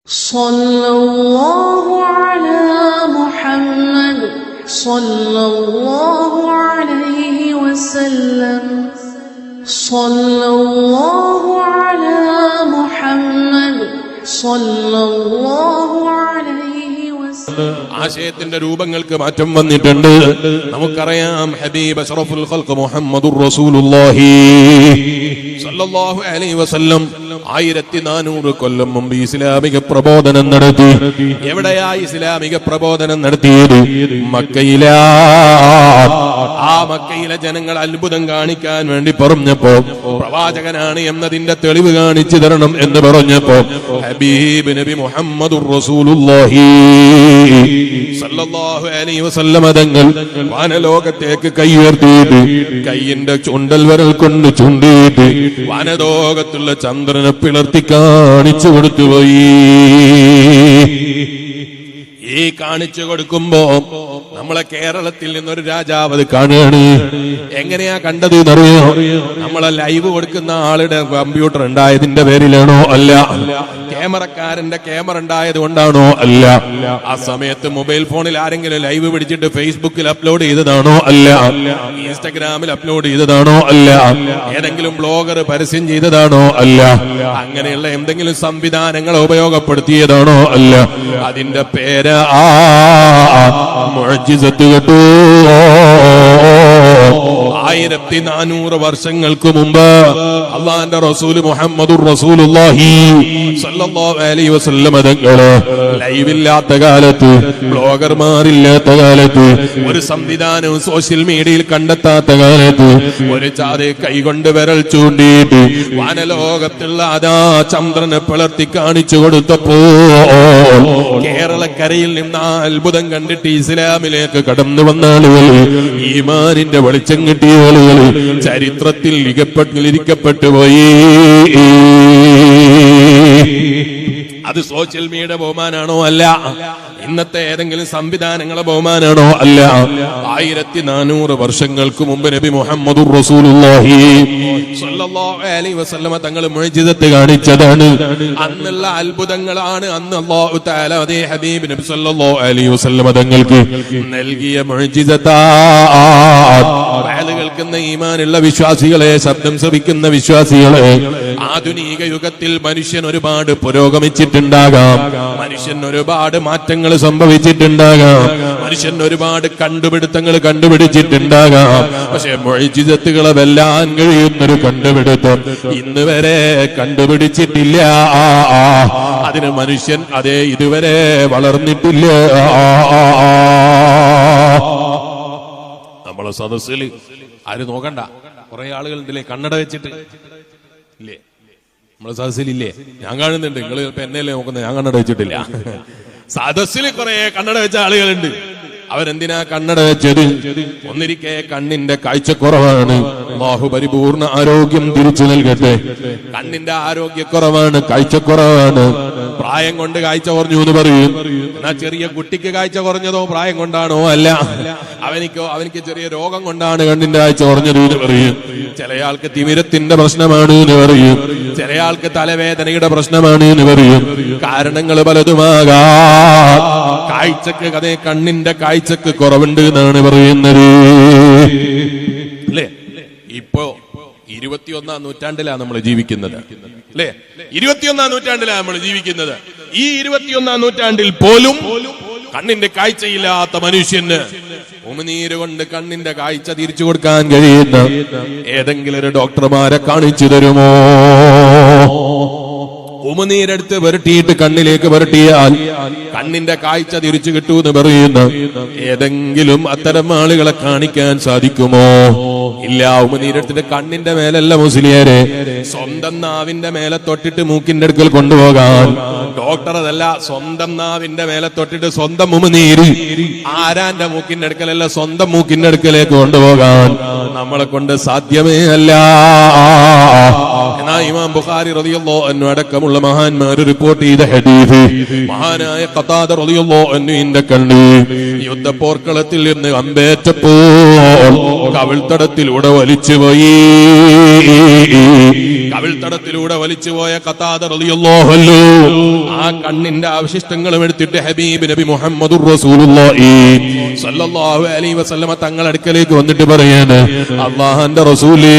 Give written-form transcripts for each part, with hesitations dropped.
Sallallahu ala Muhammad sallallahu alayhi wa sallam. Sallallahu ala Muhammad sallallahu alayhi wa sallam. ആശയത്തിന്റെ രൂപങ്ങൾക്ക് മാറ്റം വന്നിട്ടുണ്ട്. നമുക്കറിയാം ഹബീബ് അഷ്റഫുൽ ഖൽഖ് മുഹമ്മദുർ റസൂലുള്ളാഹി സല്ലല്ലാഹു അലൈഹി വസല്ലം 1400 കൊല്ലം മുമ്പ് ഇസ്ലാമിക പ്രബോധനം നടത്തി. എവിടെയാ ഇസ്ലാമിക പ്രബോധനം നടത്തിയത്? മക്കയിലാ. ആ മക്കയിലെ ജനങ്ങൾ അത്ഭുതം കാണിക്കാൻ വേണ്ടി പറഞ്ഞപ്പോ, പ്രവാചകനാണ് എന്നതിന്റെ തെളിവ് കാണിച്ചു തരണം എന്ന് പറഞ്ഞപ്പോ, ഹബീബ് നബി മുഹമ്മദുർ റസൂലുള്ളാഹി സല്ലല്ലാഹു അലൈഹി വസല്ലം തങ്ങൾ വാനലോകത്തേക്ക് കൈയുയർത്തിയിട്ട് കൈയിന്റെ ചുണ്ടൽ വിരൽ കൊണ്ട് ചൂണ്ടിയിട്ട് വാനലോകത്തുള്ള ചന്ദ്രനെ പിളർത്തി കാണിച്ചു കൊടുത്തുപോയി. ഈ കാണിച്ചു കൊടുക്കുമ്പോ നമ്മളെ കേരളത്തിൽ നിന്നൊരു രാജാവ് അത് കാണുകയാണ്. എങ്ങനെയാ കണ്ടത് എന്നറിയോ? നമ്മളെ ലൈവ് കൊടുക്കുന്ന ആളുടെ കമ്പ്യൂട്ടർ ഉണ്ടായതിന്റെ പേരിലാണോ? അല്ല. ക്യാമറക്കാരന്റെ ക്യാമറ ഉണ്ടായത് കൊണ്ടാണോ? അല്ല. ആ സമയത്ത് മൊബൈൽ ഫോണിൽ ആരെങ്കിലും ലൈവ് പിടിച്ചിട്ട് ഫേസ്ബുക്കിൽ അപ്ലോഡ് ചെയ്തതാണോ? അല്ല. ഇൻസ്റ്റഗ്രാമിൽ അപ്ലോഡ് ചെയ്തതാണോ? അല്ല. ഏതെങ്കിലും ബ്ലോഗർ പരസ്യം ചെയ്തതാണോ? അല്ല. അങ്ങനെയുള്ള എന്തെങ്കിലും സംവിധാനങ്ങൾ ഉപയോഗപ്പെടുത്തിയതാണോ? അല്ല. അതിന്റെ പേര് മുഅ്ജിസത്ത് കേട്ടോ. 1400 വർഷങ്ങൾക്ക് മുമ്പ് അല്ലാഹുവിന്റെ റസൂൽ മുഹമ്മദുർ റസൂലുള്ളാഹി സല്ലല്ലാഹു അലൈഹി വസല്ലം തങ്ങള് ലൈവില്ലാത്ത കാലത്ത്, ബ്ലോഗർമാരില്ലാത്ത കാലത്ത്, ഒരു സംവിധാനവും സോഷ്യൽ മീഡിയയിൽ കണ്ടെത്താത്ത കാലത്ത് ഒരു ചാതെ കൈകൊണ്ട് വിരൽ ചൂണ്ടിയിട്ട് വാനലോകത്തുള്ള അതാ ചന്ദ്രനെ പിളർത്തി കാണിച്ചു കൊടുത്തപ്പോ കേരളക്കരയിൽ നിന്ന് ആ അത്ഭുതം കണ്ടിട്ട് ഇസ്ലാമിലേക്ക് കടന്നു വന്ന ആളുകൾ, ഈമാനിന്റെ വെളിച്ചം കിട്ടിയ ആളുകൾ ചരിത്രത്തിൽ ഇരിക്കപ്പെട്ടു പോയി. അത് സോഷ്യൽ മീഡിയ ബഹുമാനാണോ? അല്ല. ഇന്നത്തെ ഏതെങ്കിലും സംവിധാനങ്ങളെ ബഹുമാനാണോ? അല്ല. 1400 വർഷങ്ങൾക്ക് മുമ്പ് നബി മുഹമ്മദുർ റസൂലുള്ളാഹി സ്വല്ലല്ലാഹു അലൈഹി വസല്ലം തങ്ങൾ മുഅ്ജിസത്ത് കാണിച്ചതാണ്. അന്നുള്ള അത്ഭുതങ്ങളാണ് അന്ന് അല്ലാഹു തആല അതേ ഹബീബ് നബി സ്വല്ലല്ലാഹു അലൈഹി വസല്ലം തങ്ങൾക്ക് നൽകിയ മുഅ്ജിസത്താ. കേൾക്കുന്ന ഈമാനുള്ള വിശ്വാസികളെ, ശബ്ദം ശ്രവിക്കുന്ന വിശ്വാസികളെ, ആധുനിക യുഗത്തിൽ മനുഷ്യൻ ഒരുപാട് പുരോഗമിച്ചിട്ടുണ്ടാകാം, മനുഷ്യൻ ഒരുപാട് മാറ്റങ്ങൾ സംഭവിച്ചിട്ടുണ്ടാകാം, മനുഷ്യൻ ഒരുപാട് കണ്ടുപിടുത്തങ്ങൾ കണ്ടുപിടിച്ചിട്ടുണ്ടാകാം. പക്ഷെ മുഅ്ജിസത്തുകളെ വെല്ലാൻ കഴിയുന്നൊരു കണ്ടുപിടുത്തം ഇന്ന് വരെ കണ്ടുപിടിച്ചിട്ടില്ല. അതിന് മനുഷ്യൻ അതേ ഇതുവരെ വളർന്നിട്ടില്ല. നമ്മളെ സദസ്സിൽ ആരും നോക്കണ്ട, കുറെ ആളുകൾ ഇതിലെ കണ്ണട വെച്ചിട്ട് ഇല്ലേ? നമ്മളെ സദസ്സിലില്ലേ? ഞാൻ കാണുന്നുണ്ട്. നിങ്ങൾ ചിലപ്പോ എന്നെയല്ലേ നോക്കുന്നത്, ഞാൻ കണ്ണട വെച്ചിട്ടില്ല. സദസ്സിൽ കുറെ കണ്ണട വെച്ച ആളുകളുണ്ട്. അവരെന്തിനാ കണ്ണട വെച്ചത്? ഒന്നിരിക്കെ കണ്ണിന്റെ കാഴ്ചക്കുറവാണ്. അല്ലാഹു പരിപൂർണ ആരോഗ്യം തിരിച്ചു നൽകട്ടെ. കണ്ണിന്റെ ആരോഗ്യക്കുറവാണ്, കാഴ്ചക്കുറവാണ്. പ്രായം കൊണ്ട് കാഴ്ച കുറഞ്ഞു എന്ന് പറയും. എന്നാ ചെറിയ കുട്ടിക്ക് കാഴ്ച കുറഞ്ഞതോ പ്രായം കൊണ്ടാണോ? അല്ല. അവനിക്ക് ചെറിയ രോഗം കൊണ്ടാണ് കണ്ണിന്റെ കാഴ്ച കുറഞ്ഞത് എന്ന് പറയും. ചിലയാൾക്ക് തിമിരത്തിന്റെ പ്രശ്നമാണ് എന്ന് പറയും. ചിലയാൾക്ക് തലവേദനയുടെ പ്രശ്നമാണ് എന്ന് പറയും. കാരണങ്ങൾ പലതുമാകാം. കാഴ്ചക്ക് അതേ കണ്ണിന്റെ കാഴ്ചക്ക് കുറവുണ്ട് എന്നാണ് പറയുന്നത്. അല്ലേ? ഇപ്പോ 21-ാം നൂറ്റാണ്ടിലാണ് നമ്മൾ ജീവിക്കുന്നത്. അല്ലേ? 21-ാം നൂറ്റാണ്ടിലാണ് നമ്മൾ ജീവിക്കുന്നത്. ഈ 21-ാം നൂറ്റാണ്ടിൽ പോലും കണ്ണിന്റെ കാഴ്ചയില്ലാത്ത മനുഷ്യന് ഉമിനീര് കൊണ്ട് കണ്ണിന്റെ കാഴ്ച തിരിച്ചു കൊടുക്കാൻ കഴിയുന്ന ഏതെങ്കിലും ഒരു ഡോക്ടർമാരെ കാണിച്ചു തരുമോ? ഉമിനീരെടുത്ത് പുരട്ടിയിട്ട് കണ്ണിലേക്ക് പുരട്ടിയാൽ കണ്ണിന്റെ കാഴ്ച തിരിച്ചു കിട്ടൂന്ന് പറയുന്ന ഏതെങ്കിലും അത്തരം ആളുകളെ കാണിക്കാൻ സാധിക്കുമോ? ഇല്ല. ഉമിനീരെടുത്തിട്ട് കണ്ണിന്റെ മേലല്ല മുസ്ലിയാരെ, സ്വന്തം നാവിന്റെ മേലെ തൊട്ടിട്ട് മൂക്കിന്റെ അടുക്കൽ കൊണ്ടുപോകാൻ ഡോക്ടർ അതല്ല, സ്വന്തം നാവിന്റെ മേലെ തൊട്ടിട്ട് സ്വന്തം ഉമിനീര് ആരാന്റെ മൂക്കിന്റെ അടുക്കലല്ല, സ്വന്തം മൂക്കിന്റെ അടുക്കലേക്ക് കൊണ്ടുപോകാൻ നമ്മളെ കൊണ്ട് സാധ്യമേ അല്ല. എന്നാ ഇമാം ബുഖാരി റളിയല്ലാഹു അൻഹു അടക്കമുള്ള മഹാന്മാർ റിപ്പോർട്ട് ചെയ്ത ഹദീസ്, മഹാനായ ഖതാദ റളിയല്ലാഹു അൻഹുവിന്റെ കണ്ണ് യുദ്ധപോർക്കളത്തിൽ നിന്ന് അമ്പേറ്റപ്പോൾ കവിൾത്തടത്തിലൂടെ വലിച്ചുപോയി. കവിൾത്തടത്തിലൂടെ വലിച്ചുപോയ ഖതാദ റളിയല്ലാഹു അൻഹു ആ കണ്ണിന്റെ അവശിഷ്ടങ്ങളും എടുത്തിട്ട് ഹബീബ് നബി മുഹമ്മദുർ റസൂലുള്ളാഹി സ്വല്ലല്ലാഹു അലൈഹി വസല്ലമ തങ്ങളുടെ അടുക്കലേക്ക് വന്നിട്ട് പറയാണ്, അല്ലാഹുവിന്റെ റസൂലേ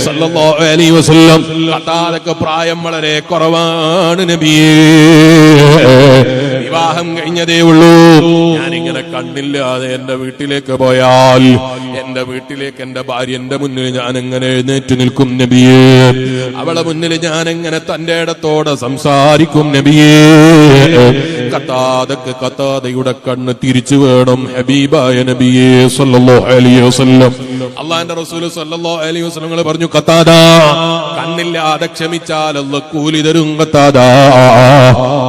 സ്വല്ലല്ലാഹു അലൈഹി വസല്ലം, ഖതാദക്ക് പ്രായം വളരെ കുറവാണ് നബിയേ, വിവാഹം കഴിഞ്ഞതേ ഉള്ളൂ, ഞാനിങ്ങനെ കണ്ണില്ലാതെ എന്റെ വീട്ടിലേക്ക് പോയാൽ എന്റെ വീട്ടിലേക്ക് എന്റെ ഭാര്യ എന്റെ മുന്നിൽ ഞാൻ എങ്ങനെ എഴുന്നേറ്റ് നിൽക്കും നബിയേ, അവളെ മുന്നിൽ ഞാൻ എങ്ങനെ തന്റെ ഇടത്തോടെ സംസാരിക്കും നബിയേ. ഖതാദയുടെ കണ്ണ് തിരിച്ചു വേണം ഹബീബായ നബിയേ സല്ലല്ലാഹു അലൈഹി വസല്ലം. അല്ലാഹുവിന്റെ റസൂൽ സല്ലല്ലാഹു അലൈഹി വസല്ലം പറഞ്ഞു, ഖതാദ കണ്ണില്ലാതെ ക്ഷമിച്ചാൽ അല്ലാഹു കൂലി തരും.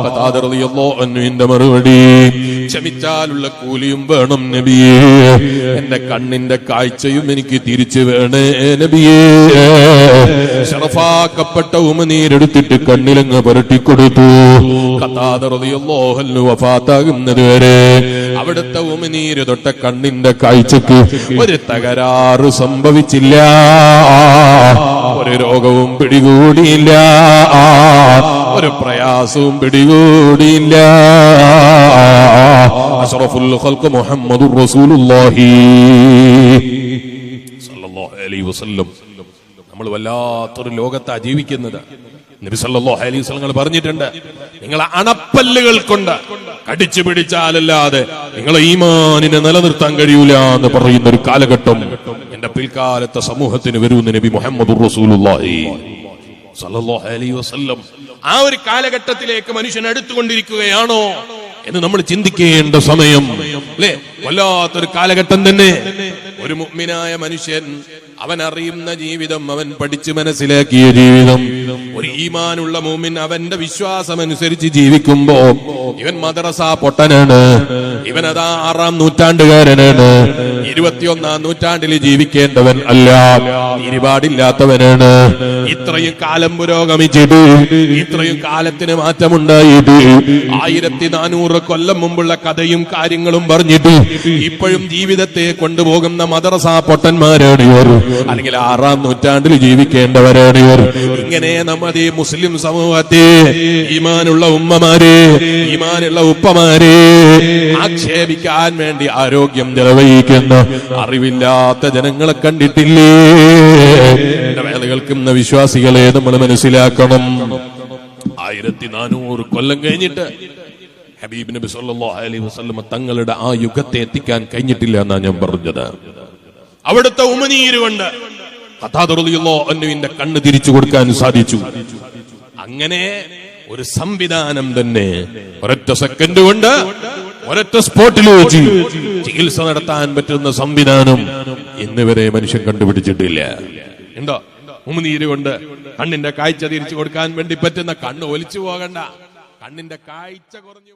ഖതാദ റളിയല്ലാഹു അൻഹുവിന്റെ മറുപടി, ക്ഷമിച്ചാലുള്ള കൂലിയും വേണം നബിയേ, എന്റെ കണ്ണിന്റെ കാഴ്ചയും എനിക്ക് തിരിച്ചു വേണേ നബിയേ. ശറഫാക്കപ്പെട്ട ഉമനീരെടുത്തിട്ട് കണ്ണിലങ്ങ് പുരട്ടിക്കൊടുത്തു. ഖതാദ റളിയല്ലാഹു അൻഹു വഫാത്താകുന്നത് വരെ അവിടുത്തെ ഉമനീര് തൊട്ട കണ്ണിന്റെ കാഴ്ചക്ക് ഒരു തകരാറ് സംഭവിച്ചില്ല, ഒരു രോഗവും പിടികൂടിയില്ല, ഒരു പ്രയാസവും പിടികൂടിയില്ല. അഷ്റഫുൽ ഖൽഖ് മുഹമ്മദുർ റസൂലുള്ളാഹി സ്വല്ലല്ലാഹു അലൈഹി വസല്ലം. നമ്മൾ വല്ലാത്തൊരു ലോകത്താ ജീവിക്കുന്നത്. നബി സല്ലല്ലാഹു അലൈഹി വസല്ലം പറഞ്ഞിട്ടുണ്ട്, നിങ്ങൾ അണപ്പല്ലുകൾ കൊണ്ട് കടിച്ചു പിടിച്ചാലല്ലാതെ നിങ്ങളെ ഈമാനിനെ നിലനിർത്താൻ കഴിയൂല എന്ന് പറയുന്ന ഒരു കാലഘട്ടം എന്റെ പിൽക്കാലത്തെ സമൂഹത്തിന് വരുമെന്ന് നബി മുഹമ്മദുർ റസൂലുള്ളാഹി സല്ലല്ലാഹു അലൈഹി വസല്ലം. ആ ഒരു കാലഘട്ടത്തിലേക്ക് മനുഷ്യൻ അടുത്തുകൊണ്ടിരിക്കുകയാണോ എന്ന് നമ്മൾ ചിന്തിക്കേണ്ട സമയം അല്ലേ? വല്ലാത്തൊരു കാലഘട്ടം തന്നെ. ഒരു മുഅ്മിനായ മനുഷ്യൻ അവൻ അറിയുന്ന ജീവിതം, അവൻ പഠിച്ചു മനസ്സിലാക്കിയ ജീവിതം, ഒരു ഈമാനുള്ള മുഅ്മിൻ അവന്റെ വിശ്വാസമനുസരിച്ച് ജീവിക്കുമ്പോ ഇവൻ മദ്രസ പൊട്ടനാണ്, ഇവൻ അതാ 6-ാം നൂറ്റാണ്ടുകാരനാണ്, 21-ാം നൂറ്റാണ്ടിൽ ജീവിക്കേണ്ടവൻ അല്ല, ഇരുപാടില്ലാത്തവനാണ്. ഇത്രയും കാലം പുരോഗമിച്ചിട്ട്, ഇത്രയും കാലത്തിന് മാറ്റമുണ്ടായിട്ട്, 1400 കൊല്ലം മുമ്പുള്ള കഥയും കാര്യങ്ങളും പറഞ്ഞിട്ട് ഇപ്പോഴും ജീവിതത്തെ കൊണ്ടുപോകുന്ന മദ്രസ പൊട്ടന്മാരാണ് ഇവർ, അല്ലെങ്കിൽ 6-ാം നൂറ്റാണ്ടിൽ ജീവിക്കേണ്ടവരാണ് ഇവർ. ഇങ്ങനെ നമ്മുടെ മുസ്ലിം സമൂഹത്തെ ഈമാനുള്ള ഉമ്മമാരെ, ഈമാനുള്ള ഉപ്പമാരെ ആക്ഷേപിക്കാൻ വേണ്ടി ആരോഗ്യം നിർവഹിക്കുന്ന അറിവില്ലാത്ത ജനങ്ങളെ കണ്ടിട്ടില്ലേ? കേൾക്കുന്ന വിശ്വാസികളെ നമ്മൾ മനസ്സിലാക്കണം, 1400 കൊല്ലം കഴിഞ്ഞിട്ട് ഹബീബ് നബി സല്ലല്ലാഹു അലൈഹി വസല്ലം തങ്ങളുടെ ആ യുഗത്തെ എത്തിക്കാൻ കഴിഞ്ഞിട്ടില്ല എന്നാ ഞാൻ പറഞ്ഞത്. അവിടുത്തെ ഉമനീര് കൊണ്ട് ഖതാദ റളിയല്ലാഹു അൻഹുവിന്റെ കണ്ണ് തിരിച്ചു കൊടുക്കാൻ സാധിച്ചു. അങ്ങനെ ഒരു സംവിധാനം തന്നെ ഒരൊറ്റ സെക്കൻഡ് കൊണ്ട് ഒരൊറ്റ സ്പോട്ടിൽ വെച്ച് ചികിത്സ നടത്താൻ പറ്റുന്ന സംവിധാനം ഇന്നുവരെ മനുഷ്യൻ കണ്ടുപിടിച്ചിട്ടില്ല. ഉണ്ടോ? ഉമനീര് കൊണ്ട് കണ്ണിന്റെ കാഴ്ച തിരിച്ചു കൊടുക്കാൻ വേണ്ടി പറ്റുന്ന, കണ്ണ് ഒലിച്ചു പോകണ്ട, കണ്ണിന്റെ കാഴ്ച കുറഞ്ഞു